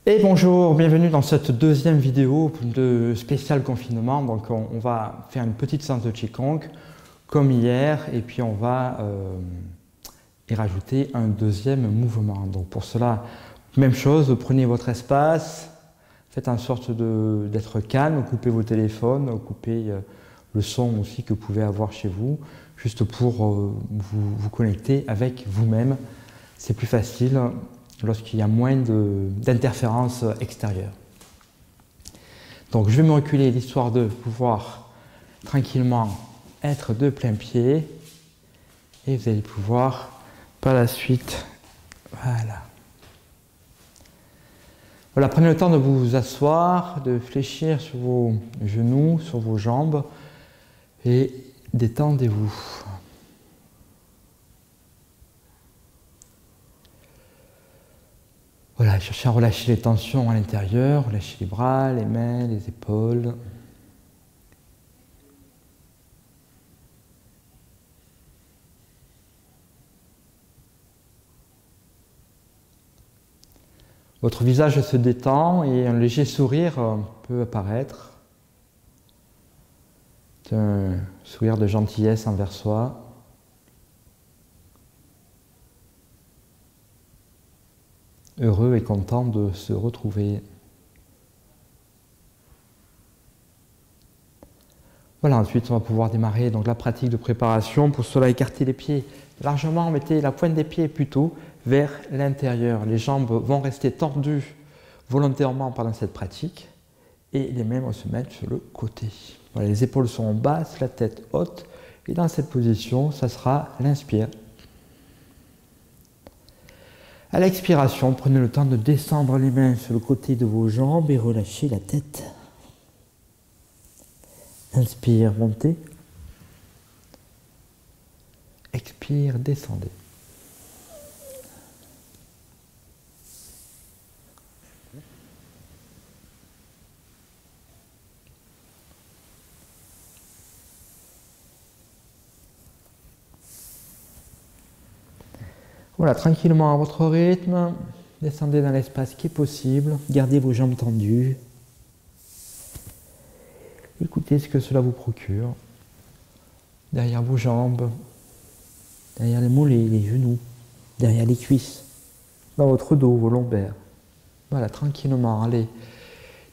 Et bonjour, bienvenue dans cette deuxième vidéo de spécial confinement. Donc on va faire une petite séance de Qigong comme hier et puis on va y rajouter un deuxième mouvement. Donc pour cela, même chose, prenez votre espace, faites en sorte d'être calme, coupez vos téléphones, coupez le son aussi que vous pouvez avoir chez vous, juste pour vous connecter avec vous-même. C'est plus facile lorsqu'il y a moins d'interférences extérieures. Donc je vais me reculer l'histoire de pouvoir tranquillement être de plein pied et vous allez pouvoir par la suite, voilà, prenez le temps de vous asseoir, de fléchir sur vos genoux, sur vos jambes et détendez-vous. Voilà, cherchez à relâcher les tensions à l'intérieur, relâchez les bras, les mains, les épaules. Votre visage se détend et un léger sourire peut apparaître. C'est un sourire de gentillesse envers soi. Heureux et content de se retrouver. Voilà, ensuite on va pouvoir démarrer donc la pratique de préparation. Pour cela, écartez les pieds largement, mettez la pointe des pieds plutôt vers l'intérieur. Les jambes vont rester tendues volontairement pendant cette pratique et les mains vont se mettre sur le côté. Voilà, les épaules sont basses, la tête haute et dans cette position, ça sera l'inspire. À l'expiration, prenez le temps de descendre les mains sur le côté de vos jambes et relâchez la tête. Inspire, montez. Expire, descendez. Voilà, tranquillement à votre rythme, descendez dans l'espace qui est possible, gardez vos jambes tendues. Écoutez ce que cela vous procure. Derrière vos jambes, derrière les mollets, les genoux, derrière les cuisses, dans votre dos, vos lombaires. Voilà, tranquillement, allez,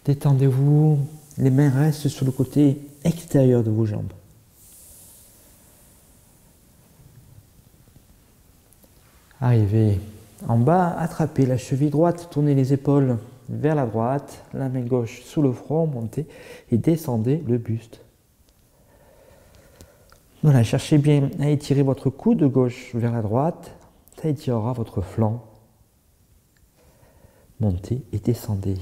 détendez-vous, les mains restent sur le côté extérieur de vos jambes. Arrivez en bas, attrapez la cheville droite, tournez les épaules vers la droite, la main gauche sous le front, montez et descendez le buste. Voilà, cherchez bien à étirer votre coude gauche vers la droite, ça étirera votre flanc. Montez et descendez.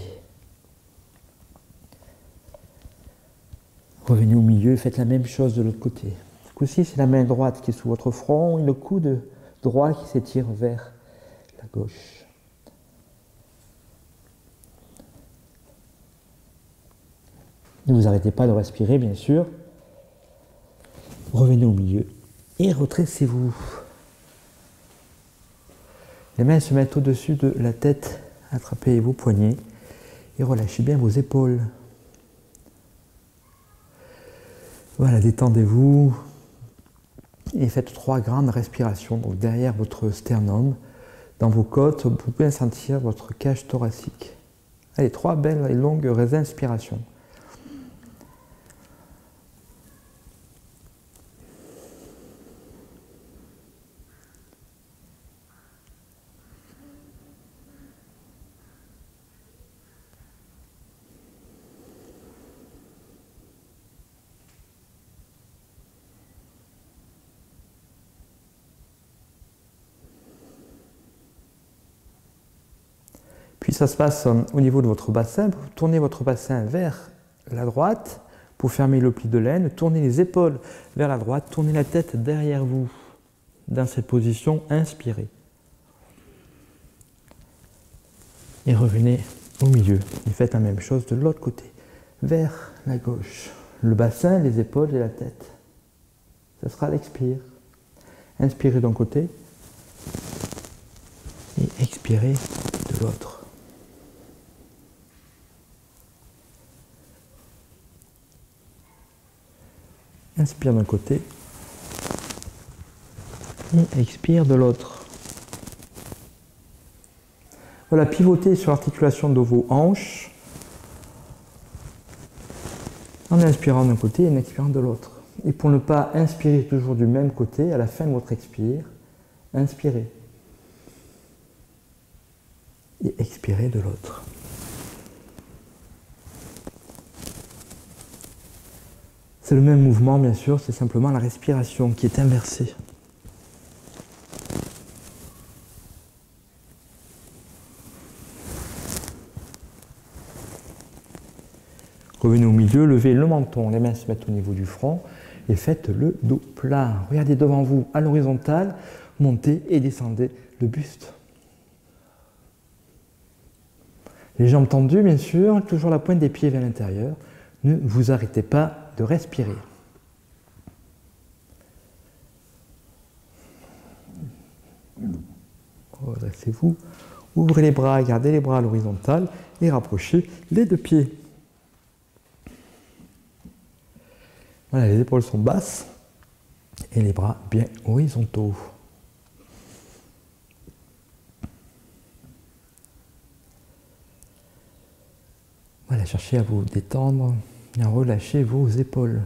Revenez au milieu, faites la même chose de l'autre côté. Ce coup-ci, c'est la main droite qui est sous votre front et le coude droit qui s'étire vers la gauche. Ne vous arrêtez pas de respirer, bien sûr. Revenez au milieu et redressez-vous. Les mains se mettent au-dessus de la tête. Attrapez vos poignets et relâchez bien vos épaules. Voilà, détendez-vous. Et faites 3 grandes respirations, donc derrière votre sternum, dans vos côtes, vous pouvez sentir votre cage thoracique. Allez, 3 belles et longues inspirations. Puis ça se passe au niveau de votre bassin. Vous tournez votre bassin vers la droite pour fermer le pli de l'aine. Tournez les épaules vers la droite. Tournez la tête derrière vous. Dans cette position, inspirez. Et revenez au milieu. Et faites la même chose de l'autre côté. Vers la gauche. Le bassin, les épaules et la tête. Ce sera l'expire. Inspirez d'un côté et expirez de l'autre. Inspire d'un côté et expire de l'autre. Voilà, pivotez sur l'articulation de vos hanches en inspirant d'un côté et en expirant de l'autre. Et pour ne pas inspirer toujours du même côté, à la fin de votre expire, inspirez et expirez de l'autre. C'est le même mouvement, bien sûr, c'est simplement la respiration qui est inversée. Revenez au milieu, levez le menton, les mains se mettent au niveau du front et faites le dos plat. Regardez devant vous à l'horizontale, montez et descendez le buste. Les jambes tendues, bien sûr, toujours la pointe des pieds vers l'intérieur. Ne vous arrêtez pas de respirer. Redressez-vous, ouvrez les bras, gardez les bras à l'horizontale et rapprochez les deux pieds. Voilà, les épaules sont basses et les bras bien horizontaux. Voilà, cherchez à vous détendre et à relâcher vos épaules.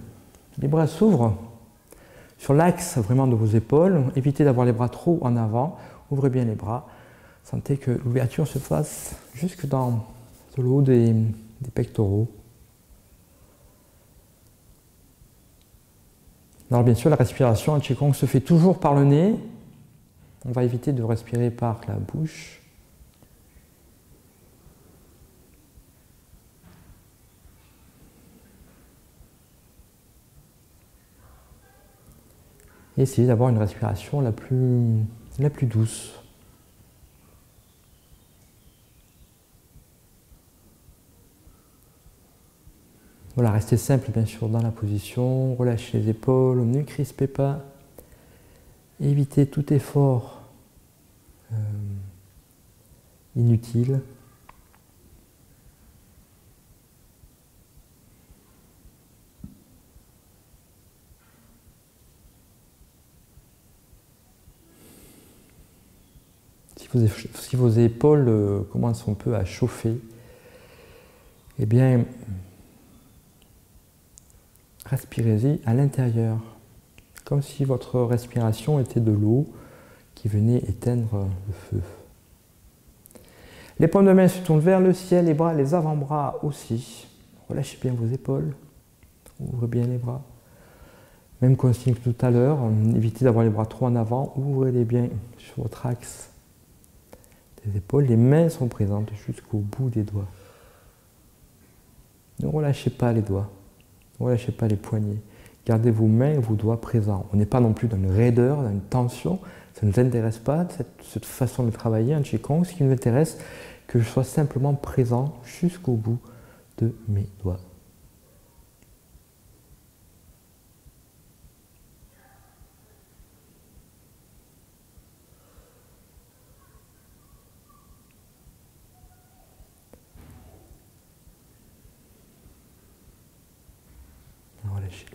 Les bras s'ouvrent sur l'axe vraiment de vos épaules. Évitez d'avoir les bras trop en avant. Ouvrez bien les bras. Sentez que l'ouverture se fasse jusque dans le haut des pectoraux. Alors bien sûr, la respiration en Qigong se fait toujours par le nez. On va éviter de respirer par la bouche. Et essayez d'avoir une respiration la plus douce. Voilà, restez simple bien sûr dans la position, relâchez les épaules, ne crispez pas, évitez tout effort inutile. Si vos épaules commencent un peu à chauffer, eh bien, respirez-y à l'intérieur, comme si votre respiration était de l'eau qui venait éteindre le feu. Les paumes de main se tournent vers le ciel, les bras, les avant-bras aussi. Relâchez bien vos épaules, ouvrez bien les bras. Même consigne que tout à l'heure, évitez d'avoir les bras trop en avant, ouvrez-les bien sur votre axe des épaules. Les mains sont présentes jusqu'au bout des doigts. Ne relâchez pas les doigts. Ne relâchez pas les poignets. Gardez vos mains et vos doigts présents. On n'est pas non plus dans une raideur, dans une tension. Ça ne nous intéresse pas, cette façon de travailler en Qigong. Ce qui nous intéresse, que je sois simplement présent jusqu'au bout de mes doigts. Relâchez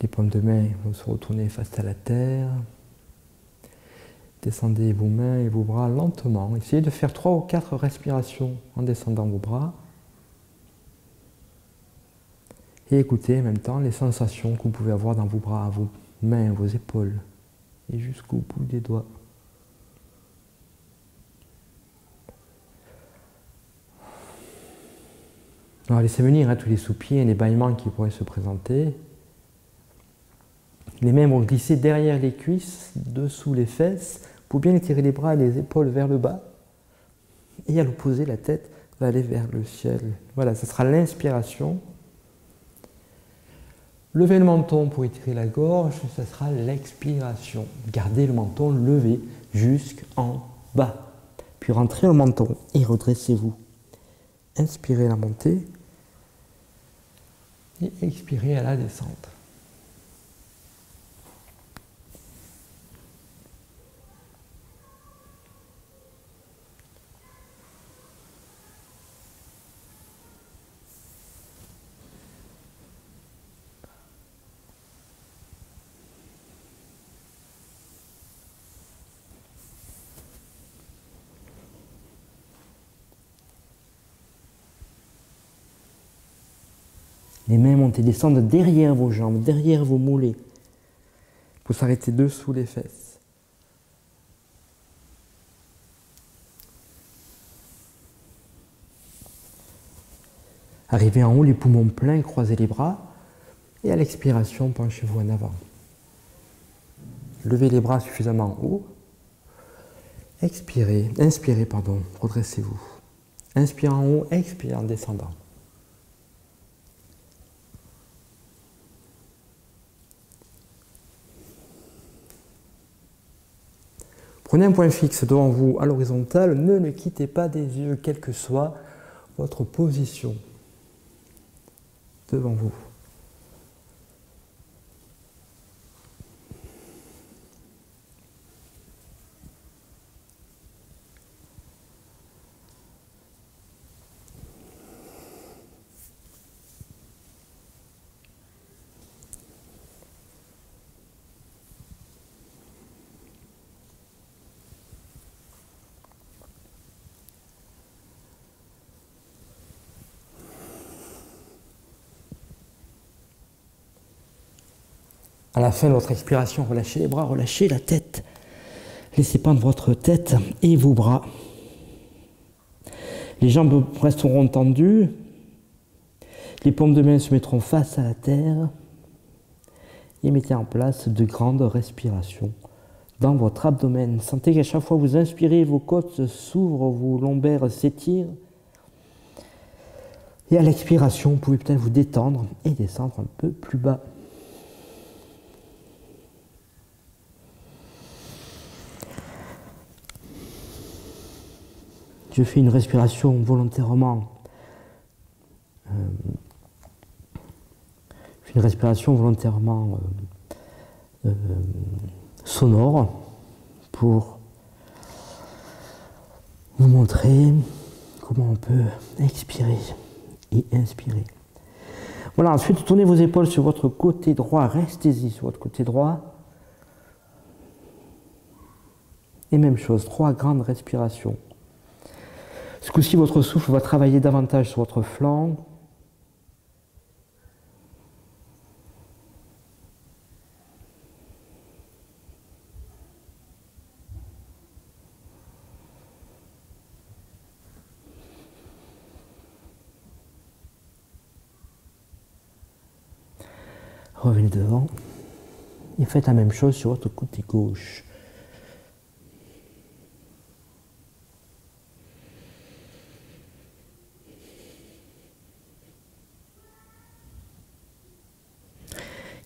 les paumes de main vont se retourner face à la terre. Descendez vos mains et vos bras lentement. Essayez de faire 3 ou 4 respirations en descendant vos bras. Et écoutez en même temps les sensations que vous pouvez avoir dans vos bras, vos mains, vos épaules et jusqu'au bout des doigts. Alors laissez venir tous les soupirs et les bâillements qui pourraient se présenter. Les mains vont glisser derrière les cuisses, dessous les fesses, pour bien étirer les bras et les épaules vers le bas. Et à l'opposé, la tête va aller vers le ciel. Voilà, ce sera l'inspiration. Levez le menton pour étirer la gorge, ce sera l'expiration. Gardez le menton levé jusqu'en bas. Puis rentrez le menton et redressez-vous. Inspirez la montée et expirez à la descente. Les mains montent et descendent derrière vos jambes, derrière vos mollets. Vous s'arrêtez dessous les fesses. Arrivez en haut, les poumons pleins, croisez les bras. Et à l'expiration, penchez-vous en avant. Levez les bras suffisamment haut. Inspirez, redressez-vous. Inspirez en haut, expirez en descendant. Prenez un point fixe devant vous à l'horizontale, ne le quittez pas des yeux, quelle que soit votre position devant vous. À la fin de votre expiration, relâchez les bras, relâchez la tête. Laissez pendre votre tête et vos bras. Les jambes resteront tendues. Les paumes de main se mettront face à la terre. Et mettez en place de grandes respirations dans votre abdomen. Sentez qu'à chaque fois que vous inspirez, vos côtes s'ouvrent, vos lombaires s'étirent. Et à l'expiration, vous pouvez peut-être vous détendre et descendre un peu plus bas. Je fais une respiration volontairement sonore pour vous montrer comment on peut expirer et inspirer. Voilà, ensuite tournez vos épaules sur votre côté droit, restez-y sur votre côté droit. Et même chose, 3 grandes respirations. Ce coup-ci, votre souffle va travailler davantage sur votre flanc. Revenez devant et faites la même chose sur votre côté gauche.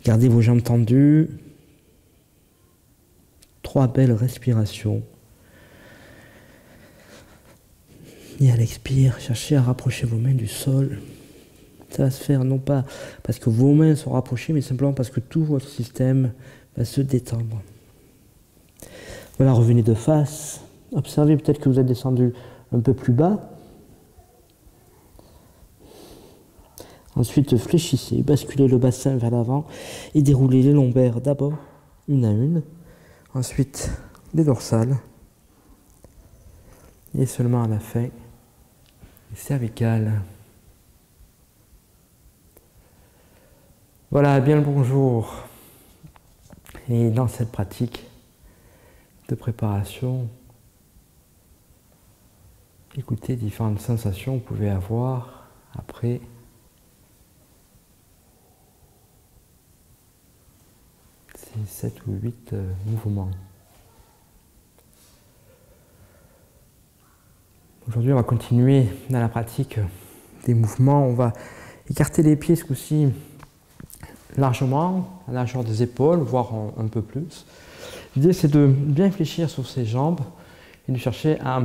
Gardez vos jambes tendues. 3 belles respirations. Et à l'expire, cherchez à rapprocher vos mains du sol. Ça va se faire non pas parce que vos mains sont rapprochées, mais simplement parce que tout votre système va se détendre. Voilà, revenez de face. Observez peut-être que vous êtes descendu un peu plus bas. Ensuite, fléchissez, basculez le bassin vers l'avant et déroulez les lombaires d'abord, une à une. Ensuite, les dorsales. Et seulement à la fin, les cervicales. Voilà, bien le bonjour. Et dans cette pratique de préparation, écoutez différentes sensations que vous pouvez avoir après ces 7 ou 8 mouvements. Aujourd'hui, on va continuer dans la pratique des mouvements. On va écarter les pieds ce coup-ci largement, à la largeur des épaules, voire un peu plus. L'idée, c'est de bien réfléchir sur ses jambes et de chercher à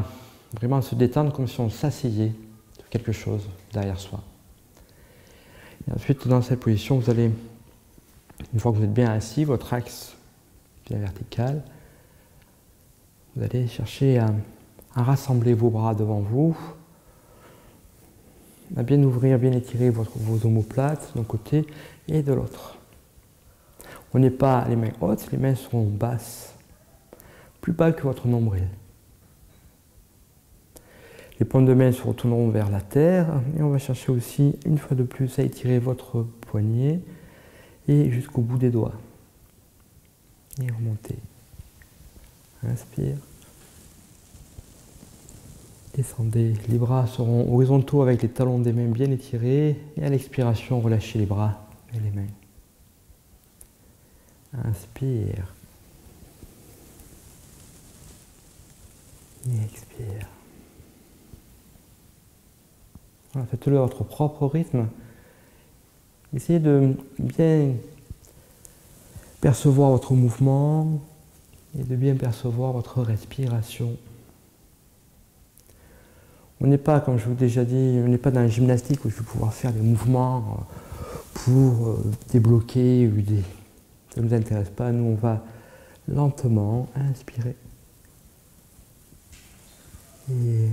vraiment se détendre comme si on s'asseyait sur quelque chose derrière soi. Et ensuite, dans cette position, vous allez, une fois que vous êtes bien assis, votre axe bien vertical, vous allez chercher à rassembler vos bras devant vous, à bien ouvrir, bien étirer vos omoplates d'un côté et de l'autre. On n'est pas les mains hautes, les mains sont basses, plus bas que votre nombril. Les paumes de main se retourneront vers la terre et on va chercher aussi une fois de plus à étirer votre poignet et jusqu'au bout des doigts. Et remontez. Inspire. Descendez. Les bras seront horizontaux avec les talons des mains bien étirés et à l'expiration, relâchez les bras et les mains. Inspire. Et expire. Voilà, faites-le à votre propre rythme. Essayez de bien percevoir votre mouvement et de bien percevoir votre respiration. On n'est pas, comme je vous ai déjà dit, on n'est pas dans la gymnastique où je vais pouvoir faire des mouvements pour débloquer ou des... Ça ne nous intéresse pas. Nous, on va lentement inspirer et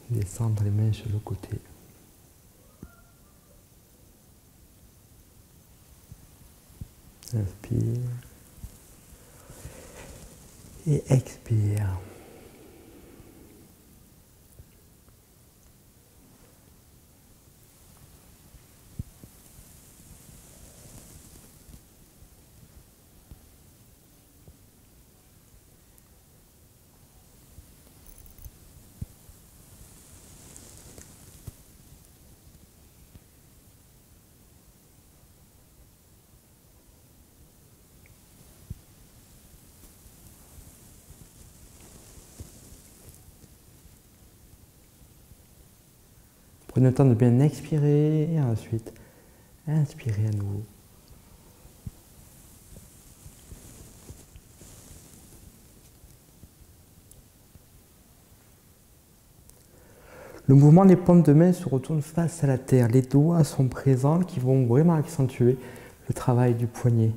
descendre les mains sur le côté. Inspire et expire. Prenez le temps de bien expirer et ensuite inspirer à nouveau. Le mouvement des paumes de main se retourne face à la terre. Les doigts sont présents qui vont vraiment accentuer le travail du poignet.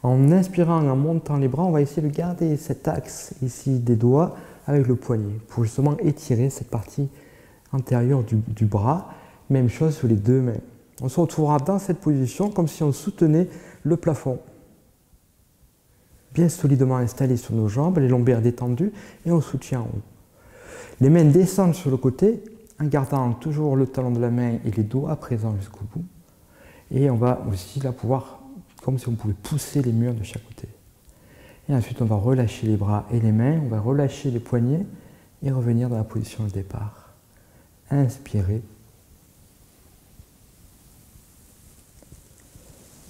En inspirant, en montant les bras, on va essayer de garder cet axe ici des doigts avec le poignet pour justement étirer cette partie antérieure du bras. Même chose sur les deux mains. On se retrouvera dans cette position comme si on soutenait le plafond. Bien solidement installé sur nos jambes, les lombaires détendus et on soutient en haut. Les mains descendent sur le côté en gardant toujours le talon de la main et les doigts présents jusqu'au bout. Et on va aussi là pouvoir, comme si on pouvait pousser les murs de chaque côté. Et ensuite on va relâcher les bras et les mains, on va relâcher les poignets et revenir dans la position de départ. Inspirez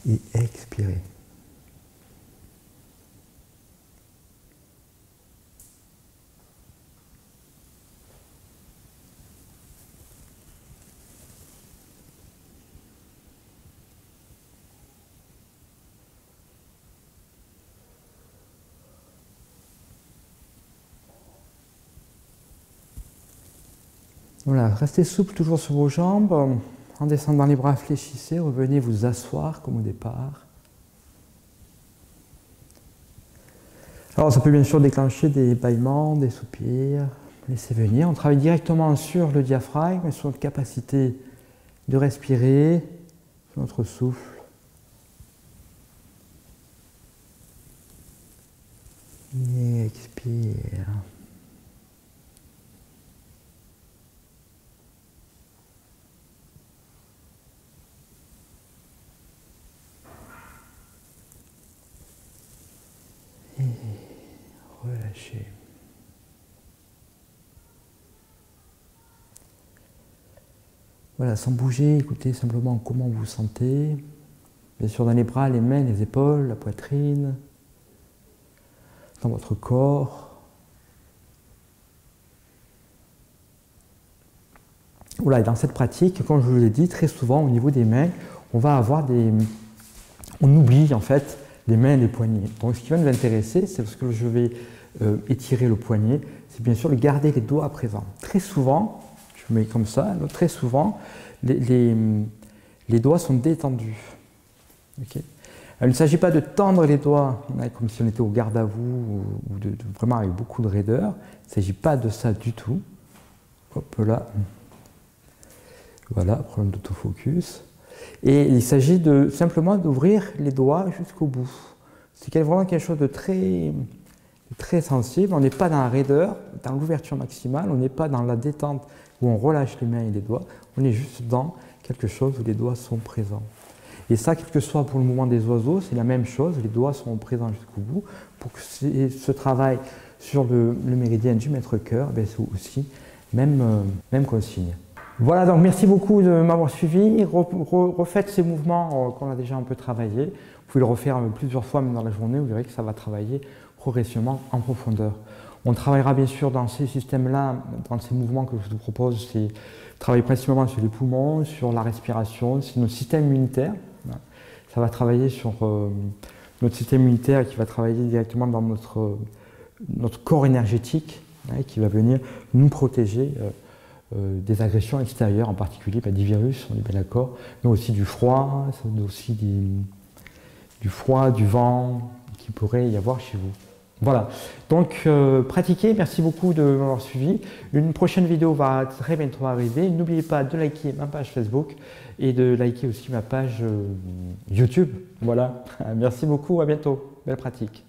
et expirez. Voilà, restez souple toujours sur vos jambes. En descendant les bras, fléchissez, revenez vous asseoir comme au départ. Alors ça peut bien sûr déclencher des bâillements, des soupirs. Laissez venir. On travaille directement sur le diaphragme et sur notre capacité de respirer, sur notre souffle. Et expire. Et relâchez. Voilà, sans bouger, écoutez simplement comment vous vous sentez. Bien sûr dans les bras, les mains, les épaules, la poitrine, dans votre corps. Voilà, et dans cette pratique, comme je vous l'ai dit, très souvent au niveau des mains, on va avoir des... On oublie en fait les mains et les poignets. Donc ce qui va nous intéresser, c'est parce que je vais étirer le poignet, c'est bien sûr de garder les doigts présents. Très souvent, je mets comme ça, très souvent, les doigts sont détendus. Okay. Il ne s'agit pas de tendre les doigts comme si on était au garde à vous ou vraiment avec beaucoup de raideur. Il ne s'agit pas de ça du tout. Hop là. Voilà, problème d'autofocus. Et il s'agit simplement d'ouvrir les doigts jusqu'au bout. C'est vraiment quelque chose de très très sensible. On n'est pas dans la raideur, dans l'ouverture maximale, on n'est pas dans la détente où on relâche les mains et les doigts, on est juste dans quelque chose où les doigts sont présents. Et ça, quel que soit pour le mouvement des oiseaux, c'est la même chose, les doigts sont présents jusqu'au bout. Pour que ce travail sur le méridien du maître-cœur, c'est aussi même consigne. Voilà, donc merci beaucoup de m'avoir suivi. Refaites ces mouvements qu'on a déjà un peu travaillé. Vous pouvez le refaire plusieurs fois même dans la journée, vous verrez que ça va travailler progressivement en profondeur. On travaillera bien sûr dans ces systèmes-là, dans ces mouvements que je vous propose, c'est travailler principalement sur les poumons, sur la respiration, sur notre système immunitaire. Ça va travailler sur notre système immunitaire qui va travailler directement dans notre corps énergétique, qui va venir nous protéger des agressions extérieures, en particulier des virus, on est bien d'accord, mais aussi du froid, aussi du froid, du vent qu'il pourrait y avoir chez vous. Voilà, donc pratiquez, merci beaucoup de m'avoir suivi. Une prochaine vidéo va très bientôt arriver. N'oubliez pas de liker ma page Facebook et de liker aussi ma page YouTube. Voilà, merci beaucoup, à bientôt, belle pratique.